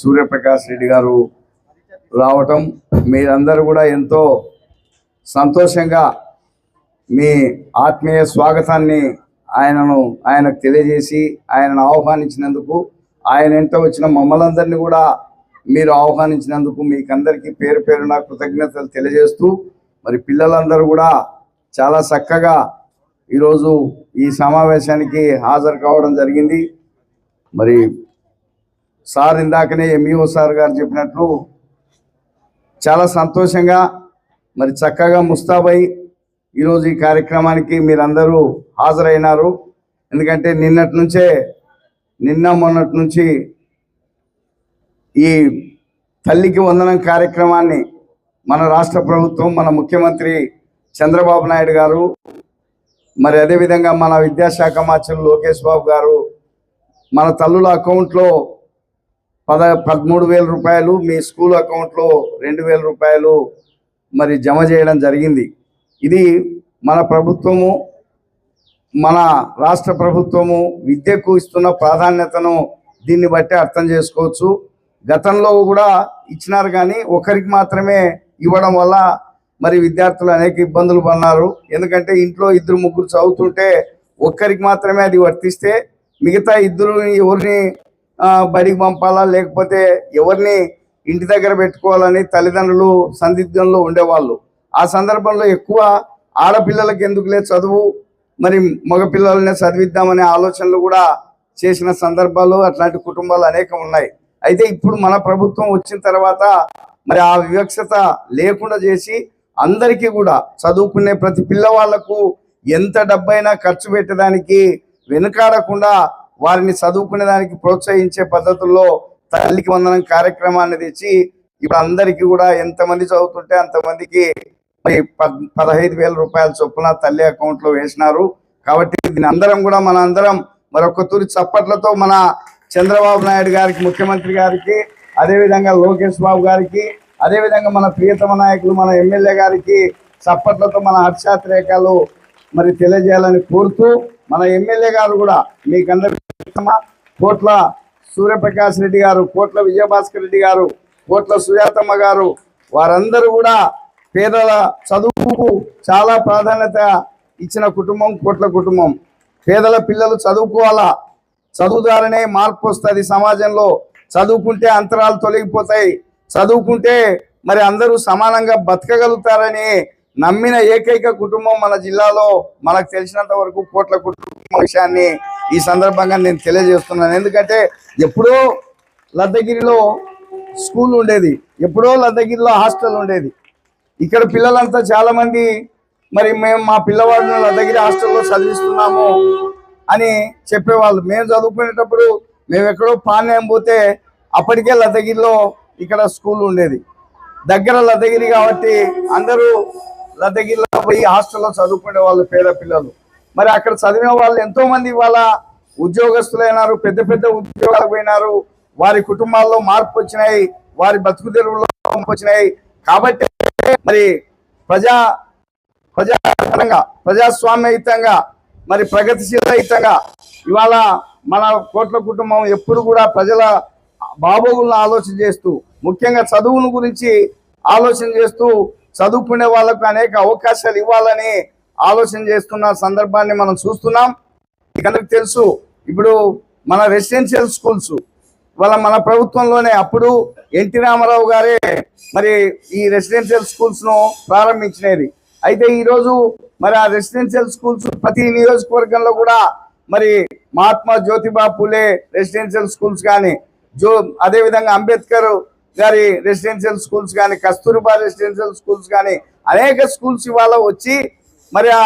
సూర్యప్రకాష్ రెడ్డి గారు రావటం మీరందరూ కూడా ఎంతో సంతోషంగా మీ ఆత్మీయ స్వాగతాన్ని ఆయనకు తెలియజేసి ఆయనను ఆహ్వానించినందుకు, ఆయన వెంట వచ్చిన మమ్మల్ందరినీ కూడా మీరు ఆహ్వానించినందుకు మీకందరికీ పేరు పేరున కృతజ్ఞతలు తెలియజేస్తూ, మరి పిల్లలందరూ కూడా చాలా చక్కగా ఈరోజు ఈ సమావేశానికి హాజరు కావడం జరిగింది. మరి సార్ ఇందాకనే ఎంఈఓ సార్ గారు చెప్పినట్లు చాలా సంతోషంగా మరి చక్కగా ముస్తాబై ఈరోజు ఈ కార్యక్రమానికి మీరందరూ హాజరైనారు. ఎందుకంటే నిన్న మొన్నటి నుంచి ఈ తల్లికి వందనం కార్యక్రమాన్ని మన రాష్ట్ర ప్రభుత్వం, మన ముఖ్యమంత్రి చంద్రబాబు నాయుడు గారు, మరి అదేవిధంగా మన విద్యాశాఖ మంత్రులు లోకేష్ బాబు గారు మన తల్లుల అకౌంట్లో 13,000 రూపాయలు, మీ స్కూల్ అకౌంట్లో 2,000 రూపాయలు మరి జమ చేయడం జరిగింది. ఇది మన ప్రభుత్వము, మన రాష్ట్ర ప్రభుత్వము విద్యకు ఇస్తున్న ప్రాధాన్యతను దీన్ని బట్టి అర్థం చేసుకోవచ్చు. గతంలో కూడా ఇచ్చినారు, కానీ ఒకరికి మాత్రమే ఇవ్వడం వల్ల మరి విద్యార్థులు అనేక ఇబ్బందులు పడినారు. ఎందుకంటే ఇంట్లో 2-3 చదువుతుంటే ఒక్కరికి మాత్రమే అది వర్తిస్తే మిగతా ఇద్దరు ఎవరిని బడికి పంపాలా, లేకపోతే ఎవరిని ఇంటి దగ్గర పెట్టుకోవాలని తల్లిదండ్రులు సందిగ్ధంలో ఉండేవాళ్ళు. ఆ సందర్భంలో ఎక్కువ ఆడపిల్లలకి ఎందుకులే చదువు, మరి మగపిల్లలనే చదివిద్దామనే ఆలోచనలు కూడా చేసిన సందర్భాలు, అట్లాంటి కుటుంబాలు అనేకం ఉన్నాయి. అయితే ఇప్పుడు మన ప్రభుత్వం వచ్చిన తర్వాత మరి ఆ వివక్షత లేకుండా చేసి అందరికీ కూడా చదువుకునే ప్రతి పిల్లవాళ్లకు ఎంత డబ్బైనా ఖర్చు పెట్టడానికి వెనుకాడకుండా వారిని చదువుకునేదానికి ప్రోత్సహించే పద్ధతుల్లో తల్లికి వందనం కార్యక్రమాన్ని తెచ్చి ఇప్పుడు అందరికీ కూడా ఎంతమంది చదువుతుంటే అంతమందికి 15,000 రూపాయల చొప్పున తల్లి అకౌంట్లో వేసినారు. కాబట్టి దీని అందరం కూడా మన అందరం మరొక తూరి చప్పట్లతో మన చంద్రబాబు నాయుడు గారికి, ముఖ్యమంత్రి గారికి, అదేవిధంగా లోకేష్ బాబు గారికి, అదేవిధంగా మన ప్రియతమ నాయకులు మన ఎమ్మెల్యే గారికి చప్పట్లతో మన హర్షాతిరేకాలు మరి తెలియజేయాలని కోరుతూ, మన ఎమ్మెల్యే గారు కూడా మీకందరికీ కోట్ల సూర్యప్రకాష్ రెడ్డి గారు, కోట్ల విజయభాస్కర్ రెడ్డి గారు, కోట్ల సుజాతమ్మ గారు, వారందరూ కూడా పేదల చదువుకు చాలా ప్రాధాన్యత ఇచ్చిన కుటుంబం కోట్ల కుటుంబం. పేదల పిల్లలు చదువుకోవాలా, చదువు ద్వారానే మార్పు వస్తుంది సమాజంలో. చదువుకుంటే అంతరాలు తొలగిపోతాయి, చదువుకుంటే మరి అందరూ సమానంగా బతకగలుగుతారని నమ్మిన ఏకైక కుటుంబం మన జిల్లాలో మనకు తెలిసినంత వరకు కోట్ల కుటుంబం విషయాన్ని ఈ సందర్భంగా నేను తెలియజేస్తున్నాను. ఎందుకంటే ఎప్పుడో లద్దగిరిలో స్కూల్ ఉండేది, ఎప్పుడో లద్దగిరిలో హాస్టల్ ఉండేది. ఇక్కడ పిల్లలంతా చాలామంది మరి మేము మా పిల్లవాడిని లద్దగిరి హాస్టల్లో చదివిస్తున్నాము అని చెప్పేవాళ్ళు. మేము చదువుకునేటప్పుడు మేము ఎక్కడో పాణ్యం పోతే అప్పటికే లద్దగిరిలో ఇక్కడ స్కూల్ ఉండేది, దగ్గర లద్దగిరి కాబట్టి అందరూ లద్దగిరిలో పోయి హాస్టల్లో చదువుకునే వాళ్ళు పేద పిల్లలు. మరి అక్కడ చదివిన వాళ్ళు ఎంతోమంది ఇవాళ ఉద్యోగస్తులైనారు, పెద్ద పెద్ద ఉద్యోగాలకు పోయినారు, వారి కుటుంబాల్లో మార్పు వచ్చినాయి, వారి తెరువులో మార్పు వచ్చినాయి. కాబట్టి మరి ప్రజాస్వామ్యయుతంగా మరి ప్రగతిశీలయుతంగా ఇవాళ మన కోట్ల కుటుంబం ఎప్పుడు కూడా ప్రజల బాగోగులను ఆలోచన చేస్తూ, ముఖ్యంగా చదువుల గురించి ఆలోచన చేస్తూ, చదువుకునే వాళ్ళకు అనేక అవకాశాలు ఇవ్వాలని ఆలోచన చేస్తున్న సందర్భాన్ని మనం చూస్తున్నాం. అందరికి తెలుసు, ఇప్పుడు మన రెసిడెన్షియల్ స్కూల్స్ ఇవాళ మన ప్రభుత్వంలోనే అప్పుడు ఎన్టీ రామారావు గారే మరి ఈ రెసిడెన్షియల్ స్కూల్స్ను ప్రారంభించినది. అయితే ఈరోజు మరి ఆ రెసిడెన్షియల్ స్కూల్స్ ప్రతి నియోజకవర్గంలో కూడా మరి మహాత్మా జ్యోతిబా పూలే రెసిడెన్షియల్ స్కూల్స్ కానీ, అదేవిధంగా అంబేద్కర్ గారి రెసిడెన్షియల్ స్కూల్స్ కానీ, కస్తూర్బా రెసిడెన్షియల్ స్కూల్స్ కానీ అనేక స్కూల్స్ ఇవాళ వచ్చి మరి ఆ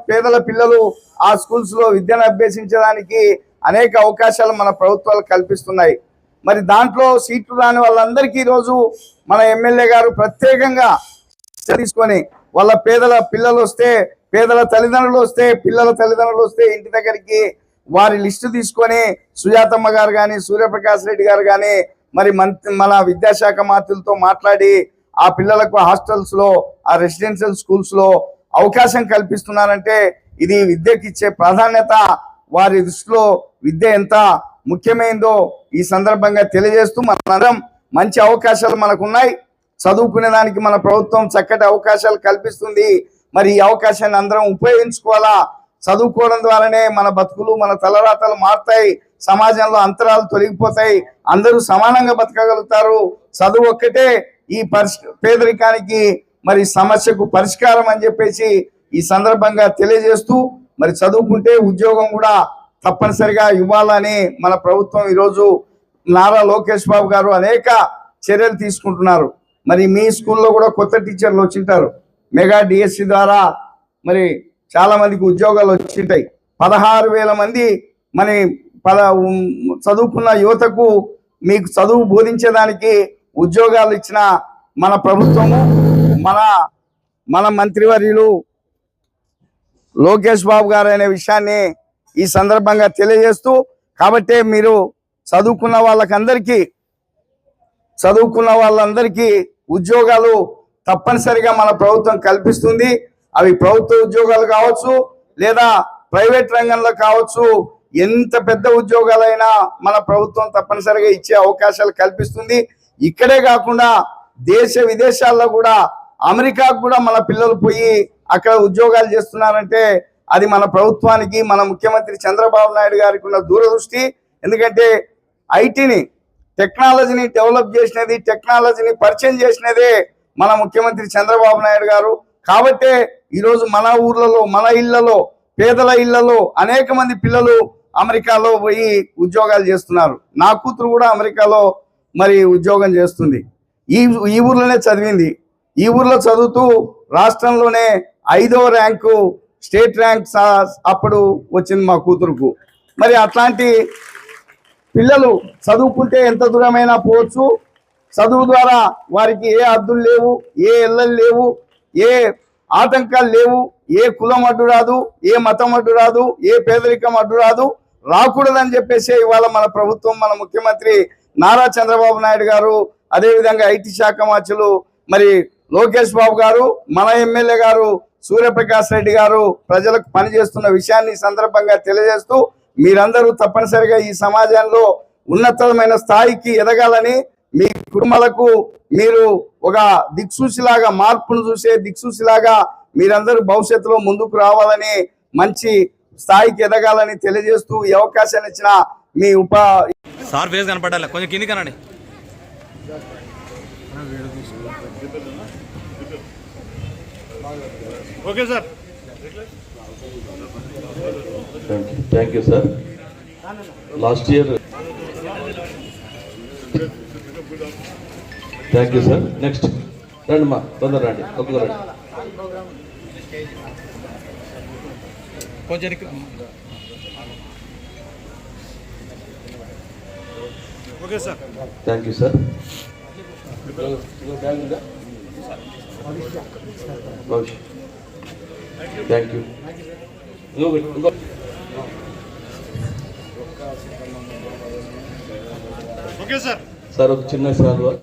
పేదల పిల్లలు ఆ స్కూల్స్లో విద్యను అభ్యసించడానికి అనేక అవకాశాలు మన ప్రభుత్వాలు కల్పిస్తున్నాయి. మరి దాంట్లో సీట్లు రాని వాళ్ళందరికీ ఈరోజు మన ఎమ్మెల్యే గారు ప్రత్యేకంగా తీసుకొని వాళ్ళ పేదల పిల్లలు వస్తే, పేదల తల్లిదండ్రులు వస్తే, పిల్లల తల్లిదండ్రులు వస్తే ఇంటి దగ్గరికి వారి లిస్టు తీసుకొని సుజాతమ్మ గారు కానీ, సూర్యప్రకాష్ రెడ్డి గారు కానీ మరి మన విద్యాశాఖ మంత్రులతో మాట్లాడి ఆ పిల్లలకు హాస్టల్స్లో, ఆ రెసిడెన్షియల్ స్కూల్స్లో అవకాశం కల్పిస్తున్నారంటే ఇది విద్యకి ఇచ్చే ప్రాధాన్యత, వారి దృష్టిలో విద్య ఎంత ముఖ్యమైనదో ఈ సందర్భంగా తెలియజేస్తూ మనందరం మంచి అవకాశాలు మనకున్నాయి. చదువుకునే దానికి మన ప్రభుత్వం చక్కటి అవకాశాలు కల్పిస్తుంది. మరి ఈ అవకాశాన్ని అందరం ఉపయోగించుకోవాలా. చదువుకోవడం ద్వారానే మన బతుకులు మన తలరాతలు మారుతాయి, సమాజంలో అంతరాలు తొలగిపోతాయి, అందరూ సమానంగా బతకగలుగుతారు. చదువు ఒక్కటే ఈ పేదరికానికి మరి సమస్యకు పరిష్కారం అని చెప్పేసి ఈ సందర్భంగా తెలియజేస్తూ మరి చదువుకుంటే ఉద్యోగం కూడా తప్పనిసరిగా ఇవ్వాలని మన ప్రభుత్వం ఈరోజు నారా లోకేష్ బాబు గారు అనేక చర్యలు తీసుకుంటున్నారు. మరి మీ స్కూల్లో కూడా కొత్త టీచర్లు వచ్చింటారు. మెగా డిఎస్సి ద్వారా మరి చాలా మందికి ఉద్యోగాలు వచ్చింటాయి. 16,000 మంది మరి చదువుకున్న యువతకు మీకు చదువు బోధించేదానికి ఉద్యోగాలు ఇచ్చిన మన ప్రభుత్వము, మన మంత్రివర్యులు లోకేష్ బాబు గారు అనే విషయాన్ని ఈ సందర్భంగా తెలియజేస్తూ, కాబట్టి మీరు చదువుకున్న వాళ్ళందరికీ ఉద్యోగాలు తప్పనిసరిగా మన ప్రభుత్వం కల్పిస్తుంది. అవి ప్రభుత్వ ఉద్యోగాలు కావచ్చు లేదా ప్రైవేట్ రంగంలో కావచ్చు, ఎంత పెద్ద ఉద్యోగాలైనా మన ప్రభుత్వం తప్పనిసరిగా ఇచ్చే అవకాశాలు కల్పిస్తుంది. ఇక్కడే కాకుండా దేశ విదేశాల్లో కూడా, అమెరికాకు కూడా మన పిల్లలు పోయి అక్కడ ఉద్యోగాలు చేస్తున్నారంటే అది మన ప్రభుత్వానికి, మన ముఖ్యమంత్రి చంద్రబాబు నాయుడు గారికి ఉన్న దూరదృష్టి. ఎందుకంటే ఐటీని, టెక్నాలజీని డెవలప్ చేసినది, టెక్నాలజీని పరిచయం చేసినదే మన ముఖ్యమంత్రి చంద్రబాబు నాయుడు గారు. కాబట్టే ఈరోజు మన ఊర్లలో, మన ఇళ్లలో, పేదల ఇళ్లలో అనేక మంది పిల్లలు అమెరికాలో పోయి ఉద్యోగాలు చేస్తున్నారు. నా కూతురు కూడా అమెరికాలో మరి ఉద్యోగం చేస్తుంది. ఈ ఊర్లోనే చదివింది. ఈ ఊర్లో చదువుతూ రాష్ట్రంలోనే 5వ ర్యాంకు, స్టేట్ ర్యాంక్ అప్పుడు వచ్చింది మా కూతురుకు. మరి అట్లాంటి పిల్లలు చదువుకుంటే ఎంత దూరమైనా పోవచ్చు. చదువు ద్వారా వారికి ఏ అద్దులు లేవు, ఏ ఎల్లలు లేవు, ఏ ఆటంకాలు లేవు, ఏ కులం అడ్డు రాదు, ఏ మతం అడ్డు రాదు, ఏ పేదరికం అడ్డు రాదు, రాకూడదని చెప్పేసి ఇవాళ మన ప్రభుత్వం, మన ముఖ్యమంత్రి నారా చంద్రబాబు నాయుడు గారు, అదేవిధంగా ఐటీ శాఖ మంత్రులు మరి లోకేష్ బాబు గారు, మన ఎమ్మెల్యే గారు సూర్యప్రకాష్ రెడ్డి గారు ప్రజలకు పనిచేస్తున్న విషయాన్ని సందర్భంగా తెలియజేస్తూ, మీరందరూ తప్పనిసరిగా ఈ సమాజంలో ఉన్నతమైన స్థాయికి ఎదగాలని, మీ కుటుంబాలకు మీరు ఒక దిక్సూచిలాగా, మార్పును చూసే దిక్సూచిలాగా మీరందరూ భవిష్యత్తులో ముందుకు రావాలని, మంచి స్థాయికి ఎదగాలని తెలియజేస్తూ ఈ అవకాశాన్ని ఇచ్చిన మీ సార్ ఫేస్ కనపడాలి, కొంచెం కింది కనండి. Okay sir. Thank you sir. Last year thank you sir. Next రండి మా, తొందర రండి, ఒక్క రండి. కొంచెం okay sir. Thank you sir. Thank you. Okay sir. Sir ఒక చిన్న సాల్వా.